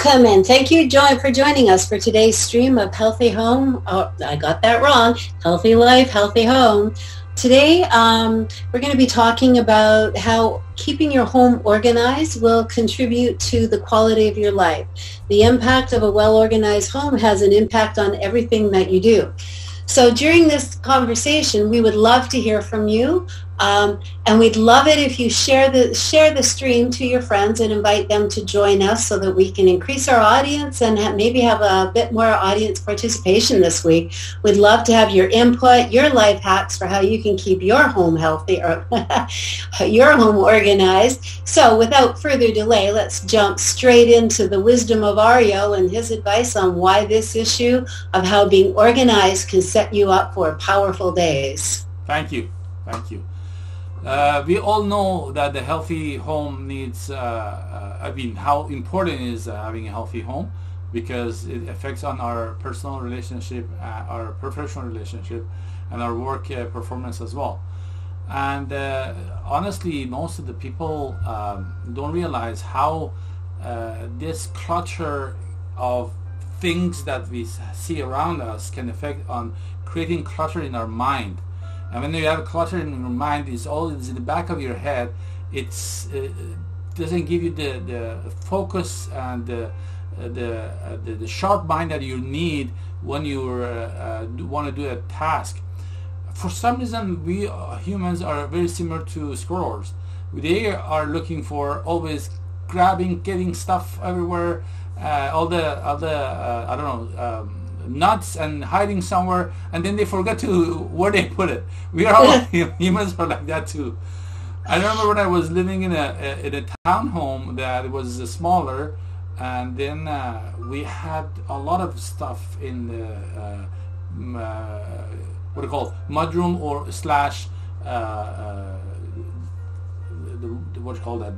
Welcome and thank you, for joining us for today's stream of Healthy Home. Oh, I got that wrong. Healthy Life, Healthy Home. Today, we're going to be talking about how keeping your home organized will contribute to the quality of your life. The impact of a well-organized home has an impact on everything that you do. So during this conversation, we would love to hear from you. And we'd love it if you share the stream to your friends and invite them to join us so that we can increase our audience and maybe have a bit more audience participation this week. We'd love to have your input, your life hacks for how you can keep your home healthy or your home organized. So without further delay, let's jump straight into the wisdom of Aryo and his advice on why this issue of how being organized can set you up for powerful days. Thank you. We all know that the healthy home needs, how important it is having a healthy home, because it affects on our personal relationship, our professional relationship, and our work performance as well. And honestly, most of the people don't realize how this clutter of things that we see around us can affect on creating clutter in our mind. And when you have clutter in your mind, it's always in the back of your head. It doesn't give you the focus and the sharp mind that you need when you want to do a task. For some reason, we humans are very similar to squirrels. They are looking for always grabbing, getting stuff everywhere, all the nuts and hiding somewhere, and then they forget to where they put it. We are all humans are like that too. I remember when I was living in a townhome that was smaller, and then we had a lot of stuff in the what do you call it, mudroom or slash what do you call that,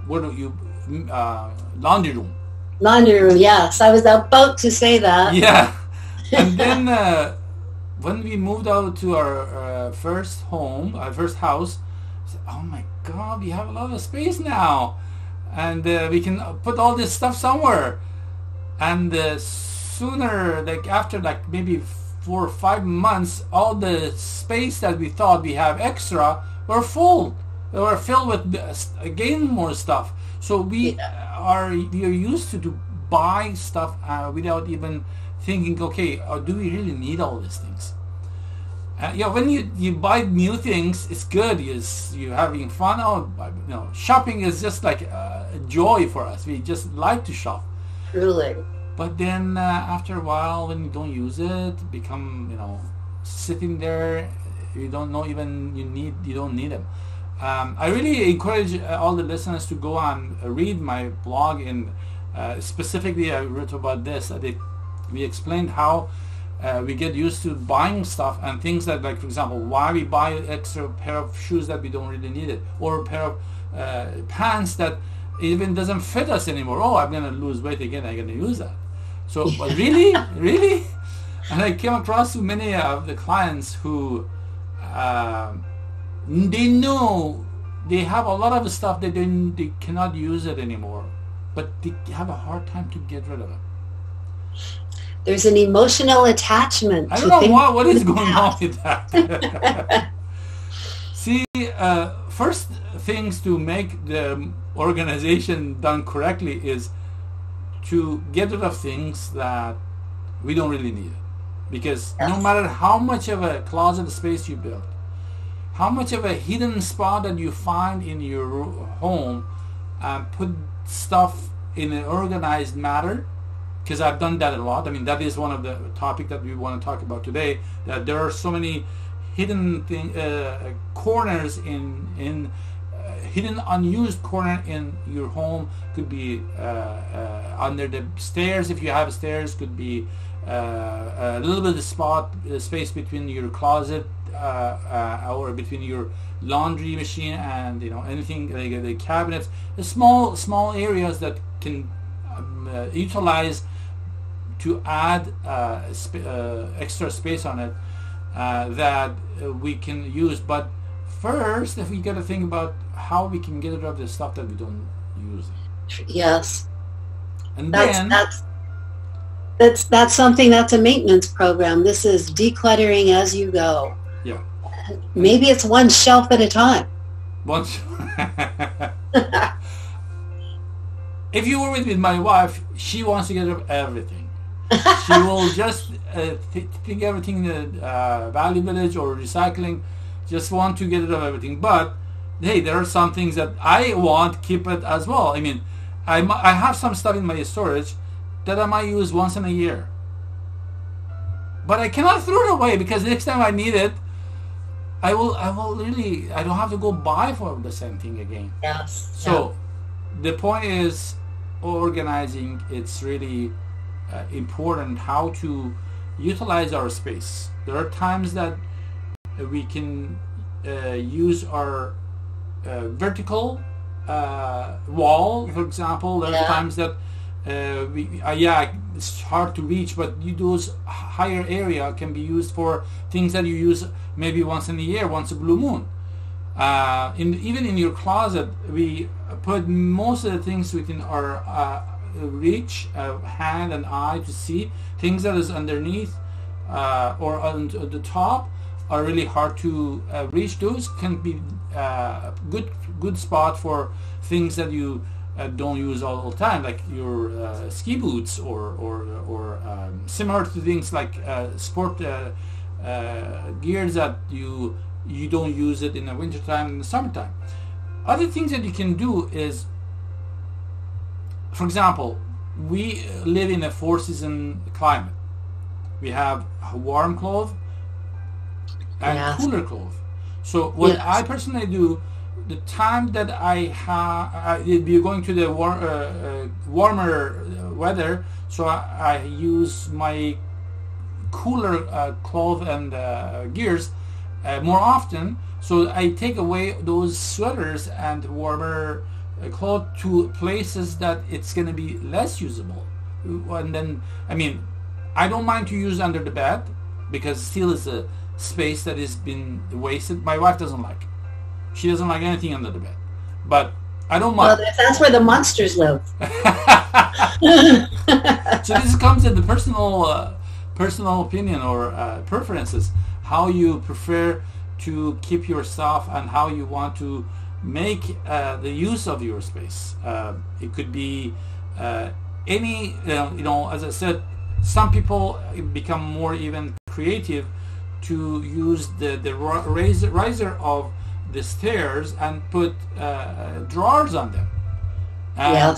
what do you laundry room. Laundry room, yes. I was about to say that. Yeah. And then when we moved out to our first home, our first house, I said, oh my God, we have a lot of space now. And we can put all this stuff somewhere. And sooner, after maybe 4 or 5 months, all the space that we thought we have extra were full. They were filled with again more stuff. So we are used to buy stuff without even thinking, okay, do we really need all these things? When you buy new things, it's good. You're having fun. Shopping is just like a joy for us. We just like to shop. Truly. But then after a while, when you don't use it, become sitting there. You don't know even you don't need them. I really encourage all the listeners to go and read my blog. And specifically, I wrote about this. We explained how we get used to buying stuff and things that, like for example, why we buy an extra pair of shoes that we don't really need it, or a pair of pants that even doesn't fit us anymore. Oh, I'm gonna lose weight again. I'm gonna use that. So really, and I came across many of the clients who. They know they have a lot of stuff that they cannot use it anymore, but they have a hard time to get rid of it. There's an emotional attachment. I don't know what is going on with that. See, first things to make the organization done correctly is to get rid of things that we don't really need. Because no matter how much of a closet space you build, how much of a hidden spot that you find in your home, put stuff in an organized manner, because I've done that a lot. I mean, that is one of the topic that we want to talk about today, that there are so many hidden corners in hidden unused corner in your home. Could be under the stairs if you have stairs, could be a little bit of space between your closet or between your laundry machine and anything like the cabinets, the small areas that can utilize to add extra space on it that we can use. But first, we got to think about how we can get rid of the stuff that we don't use. Yes. And That's then that's something, that's a maintenance program. This is decluttering as you go. yeah, Maybe it's one shelf at a time. once if you were with my wife, she wants to get rid of everything. She will just think everything value village or recycling, just want to get rid of everything. But hey, there are some things that I want keep it as well. I mean, I have some stuff in my storage that I might use once in a year, but I cannot throw it away because next time I need it, I will really, I don't have to go buy for the same thing again. Yes. So the point is organizing. It's really important how to utilize our space. There are times that we can use our vertical wall, for example. There are times that it's hard to reach, but those higher area can be used for things that you use maybe once in a year, once a blue moon. Even in your closet, we put most of the things within our reach, hand and eye to see. Things that is underneath or on the top are really hard to reach. Those can be good spot for things that you don't use all the time, like your ski boots or similar to things like sport gears that you don't use it in the wintertime and the summertime. Other things that you can do is, for example, we live in a 4-season climate. We have warm clothes and cooler clothes. So what I personally do, the time that we're going to the warmer weather, so I use my cooler clothes and gears more often. So I take away those sweaters and warmer clothes to places that it's going to be less usable. And then, I mean, I don't mind to use under the bed because still is a space that has been wasted. My wife doesn't like it. She doesn't like anything under the bed, but I don't mind. Well, that's where the monsters live. So this comes in the personal opinion or preferences, how you prefer to keep your stuff and how you want to make the use of your space. It could be any, as I said, some people become more even creative to use the riser of the stairs and put drawers on them. And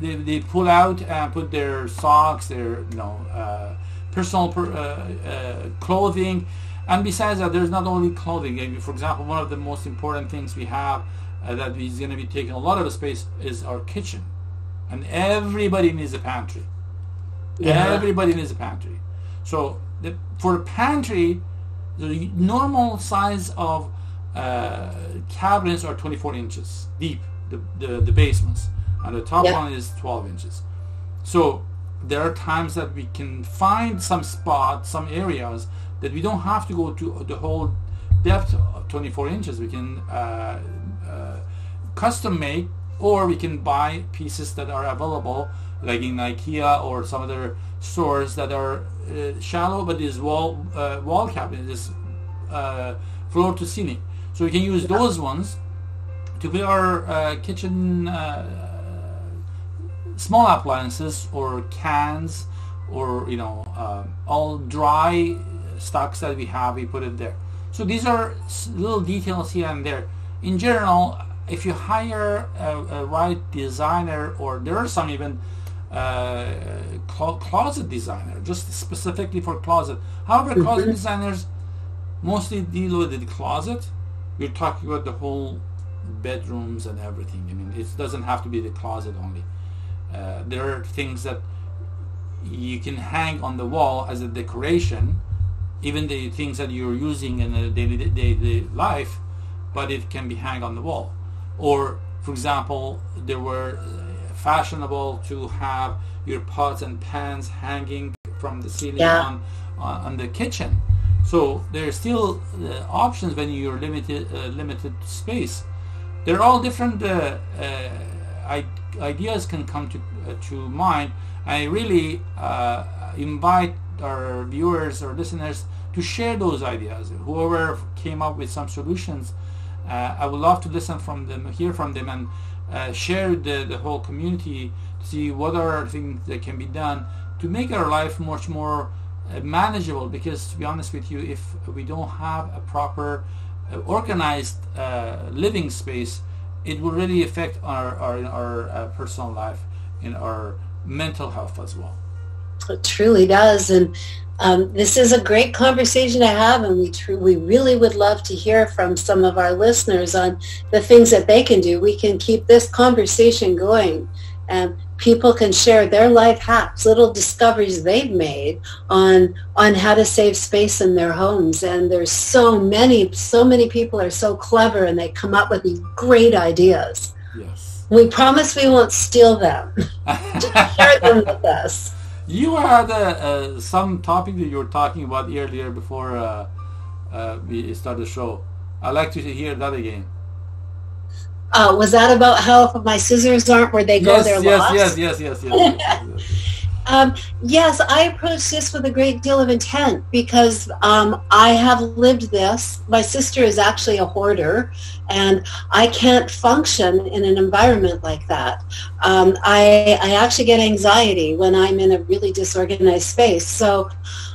they pull out and put their socks, their personal clothing. And besides that, there's not only clothing. For example, one of the most important things we have that is going to be taking a lot of space is our kitchen. And everybody needs a pantry. Yeah. Everybody needs a pantry. So for a pantry, the normal size of cabinets are 24 inches deep, the basements. And the top one is 12 inches. So there are times that we can find some spots, some areas that we don't have to go to the whole depth of 24 inches. We can custom make, or we can buy pieces that are available, like in IKEA or some other stores that are shallow, but is wall cabinet, is floor to ceiling. So we can use those ones to put our kitchen small appliances or cans or all dry stocks that we have, we put it there. So these are little details here and there. In general, if you hire a right designer, or there are some even closet designer, just specifically for closet. However, closet designers mostly deal with the closet. We're talking about the whole bedrooms and everything. I mean, it doesn't have to be the closet only. There are things that you can hang on the wall as a decoration, even the things that you're using in a daily life, but it can be hung on the wall. Or, for example, there were fashionable to have your pots and pans hanging from the ceiling on the kitchen. So there are still options when you're limited space. They're all different ideas can come to mind. I really invite our viewers or listeners to share those ideas. Whoever came up with some solutions, I would love to listen from them, hear from them, and share the whole community to see what are things that can be done to make our life much more manageable. Because to be honest with you, if we don't have a proper organized living space, it will really affect our personal life and our mental health as well. It truly does. And this is a great conversation to have, and we really would love to hear from some of our listeners on the things that they can do. We can keep this conversation going, and people can share their life hacks, little discoveries they've made on how to save space in their homes. And there's so many people are so clever, and they come up with these great ideas. Yes. We promise we won't steal them. Just share them with us. You had some topic that you were talking about earlier before we started the show. I'd like to hear that again. Was that about how if my scissors aren't where they go, they're lost? Yes, I approach this with a great deal of intent because I have lived this. My sister is actually a hoarder, and I can't function in an environment like that. I actually get anxiety when I'm in a really disorganized space. So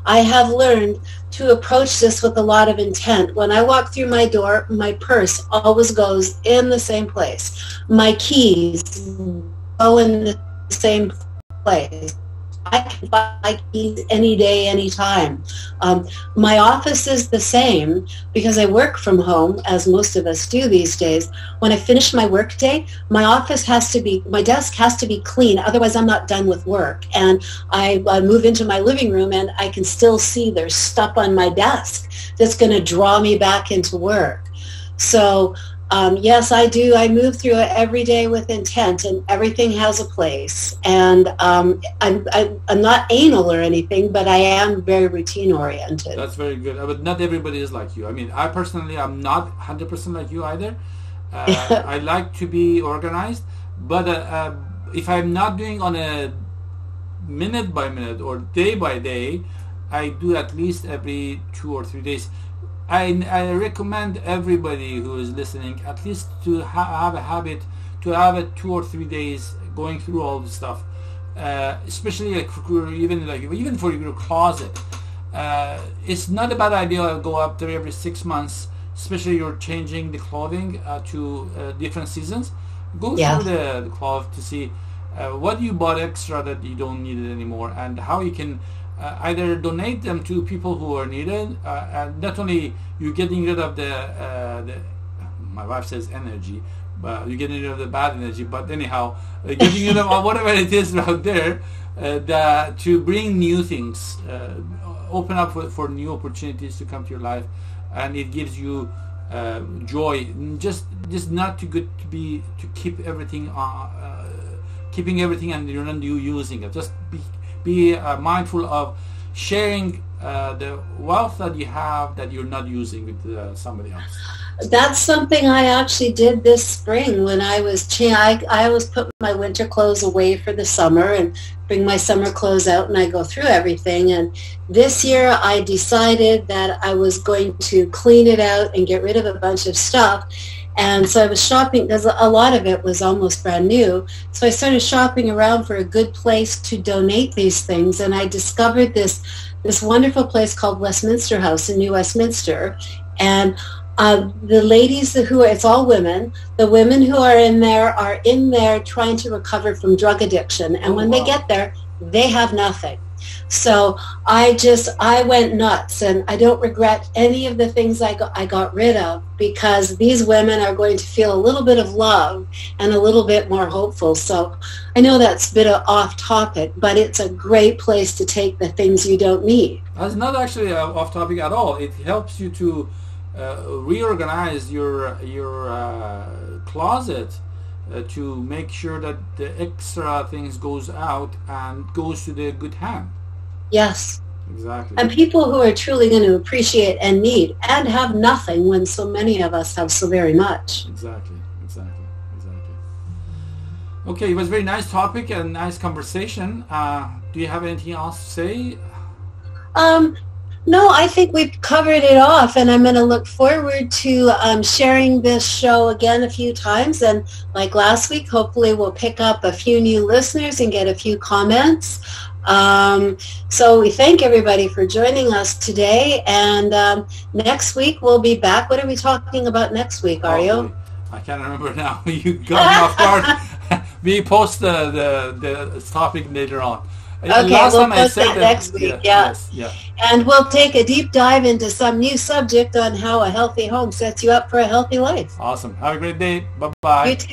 I have learned to approach this with a lot of intent. When I walk through my door, my purse always goes in the same place. My keys go in the same place. I can buy my keys any day, any time. My office is the same because I work from home, as most of us do these days. When I finish my work day, my desk has to be clean, otherwise I'm not done with work. And I move into my living room and I can still see there's stuff on my desk that's going to draw me back into work. So yes, I do. I move through it every day with intent, and everything has a place. And I'm not anal or anything, but I am very routine oriented. That's very good. But not everybody is like you. I mean, I personally am not 100% like you either. I like to be organized, but if I'm not doing on a minute by minute or day by day, I do at least every 2 or 3 days. I recommend everybody who is listening at least to have a habit to have it 2 or 3 days going through all the stuff, especially even for your closet. It's not a bad idea to go up there every 6 months, especially you're changing the clothing to different seasons. Go through the cloth to see what you bought extra that you don't need it anymore, and how you can either donate them to people who are needed, and not only you're getting rid of the my wife says energy, but you're getting rid of the bad energy, but anyhow, getting rid of whatever it is out there, to bring new things, open up for new opportunities to come to your life, and it gives you joy. Just not too good to keep everything keeping everything and you're not using it. Just be mindful of sharing the wealth that you have that you're not using with somebody else. That's something I actually did this spring when I was I always put my winter clothes away for the summer and bring my summer clothes out, and I go through everything. And this year I decided that I was going to clean it out and get rid of a bunch of stuff. And so I was shopping, because a lot of it was almost brand new. So I started shopping around for a good place to donate these things. And I discovered this wonderful place called Westminster House in New Westminster. And the ladies it's all women. The women who are in there trying to recover from drug addiction. And when they get there, they have nothing. So I went nuts, and I don't regret any of the things I got rid of, because these women are going to feel a little bit of love and a little bit more hopeful. So I know that's a bit off topic, but it's a great place to take the things you don't need. That's not actually off topic at all. It helps you to reorganize your closet, to make sure that the extra things goes out and goes to the good hand. Yes. Exactly. And people who are truly going to appreciate and need and have nothing when so many of us have so very much. Exactly. Okay, it was a very nice topic and nice conversation. Do you have anything else to say? No, I think we've covered it off, and I'm going to look forward to sharing this show again a few times. And like last week, hopefully we'll pick up a few new listeners and get a few comments. So we thank everybody for joining us today. And next week we'll be back. What are we talking about next week, Ario? I can't remember now. You got me off guard. We post the topic later on. Okay, we'll post that next week. Yeah. Yes, yeah. And we'll take a deep dive into some new subject on how a healthy home sets you up for a healthy life. Awesome. Have a great day. Bye-bye. You too.